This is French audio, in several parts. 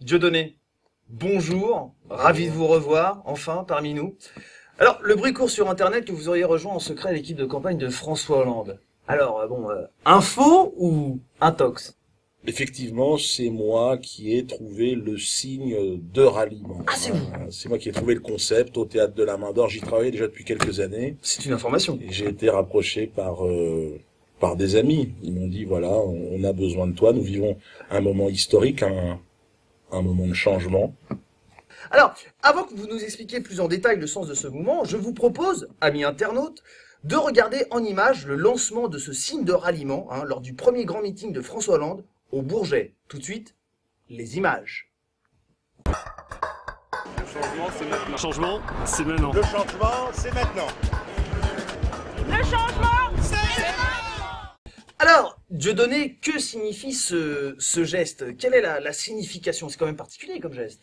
Dieudonné, bonjour, ravi de vous revoir, enfin, parmi nous. Alors, le bruit court sur Internet que vous auriez rejoint en secret l'équipe de campagne de François Hollande. Alors, info ou intox? Effectivement, c'est moi qui ai trouvé le signe de ralliement. Ah, c'est vous? C'est moi qui ai trouvé le concept au théâtre de la Main d'Or. J'y travaillais déjà depuis quelques années. C'est une information. Et j'ai été rapproché par des amis. Ils m'ont dit, voilà, on a besoin de toi. Nous vivons un moment historique, un moment de changement. Alors, avant que vous nous expliquiez plus en détail le sens de ce mouvement, je vous propose, amis internautes, de regarder en images le lancement de ce signe de ralliement lors du premier grand meeting de François Hollande au Bourget. Tout de suite, les images. Le changement, c'est maintenant. Le changement, c'est maintenant. Le changement, c'est maintenant. Le changement, c'est maintenant. Alors, Dieudonné, que signifie ce geste? Quelle est la signification? C'est quand même particulier comme geste.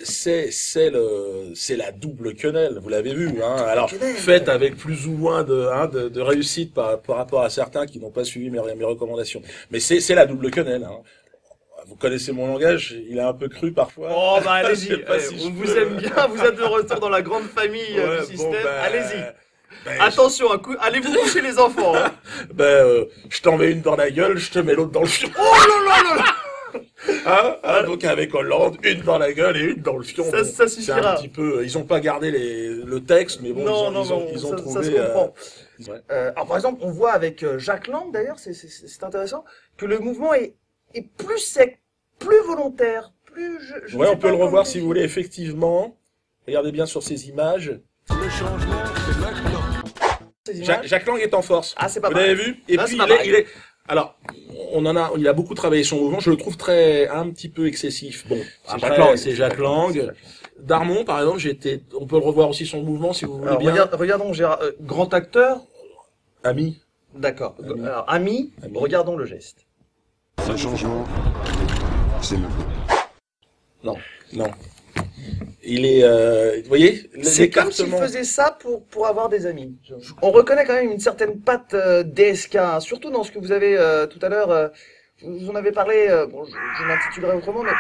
C'est la double quenelle, vous l'avez vu, hein. Alors, Quenelle. faite avec plus ou moins de réussite par rapport à certains qui n'ont pas suivi mes recommandations. Mais c'est la double quenelle, hein. Vous connaissez mon langage, il est un peu cru parfois. Oh bah allez-y, Je sais pas si on je vous peux. aime bien, vous êtes de retour dans la grande famille Ouais, du système, bon, allez-y. Ben, Attention, allez vous coucher les enfants. Hein. je t'en mets une dans la gueule, je te mets l'autre dans le fion. Oh là là là là. Donc avec Hollande, une dans la gueule et une dans le fion. Ça C'est suffira. un petit peu, ils ont pas gardé le texte, mais bon, ils ont ça trouvé. se comprend. Ouais. Alors par exemple, on voit avec Jacques Lang, d'ailleurs, c'est intéressant, que le mouvement est plus sec, plus volontaire, plus... je ne Ouais, sais on peut pas le comment revoir le si vous définir. voulez, effectivement. Regardez bien sur ces images. Le changement, c'est maintenant. Ces images. Jacques Lang est en force. Ah, c'est pas Vous mal. l'avez vu? Et Ah, puis c'est pas mal. alors, il a beaucoup travaillé son mouvement. Je le trouve un petit peu excessif. Bon, c'est Jacques Lang. Darmon, par exemple, on peut le revoir aussi son mouvement si vous voulez Alors, bien. regardons Gérard, grand acteur. Ami. D'accord. Ami. Alors, ami, regardons le geste. Le changement, c'est maintenant. Non. Il est, vous voyez, C'est comme s'il l'écartement. faisait ça pour avoir des amis. On reconnaît quand même une certaine patte DSK, hein, surtout dans ce que vous avez tout à l'heure. Vous en avez parlé, je l'intitulerai autrement, mais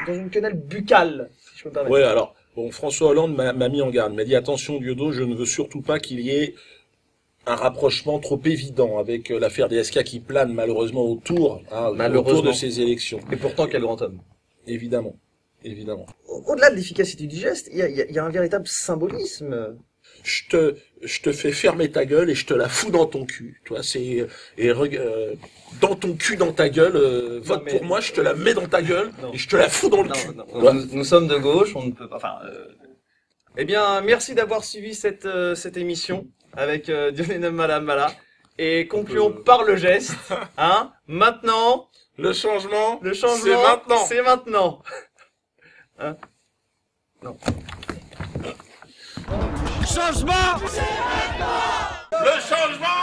dans une quenelle buccale, si je peux me permettre. Ouais, alors, bon, François Hollande m'a mis en garde, m'a dit attention Diodo, je ne veux surtout pas qu'il y ait un rapprochement trop évident avec l'affaire DSK qui plane malheureusement autour de ces élections. Et pourtant, quel grand homme. Évidemment. Au-delà de l'efficacité du geste, il y a un véritable symbolisme. Je te fais fermer ta gueule et je te la fous dans ton cul. Toi, dans ton cul, dans ta gueule, vote mais- pour moi, je te la mets dans ta gueule Non. et je te la fous dans le cul. Ouais. Nous sommes de gauche, on ne peut pas... Enfin, Eh bien, merci d'avoir suivi cette émission avec Dieudonné Malamala. Et concluons par le geste. Hein. Maintenant, Le changement, c'est maintenant. C'est maintenant. Hein. Non. Changement, Le changement,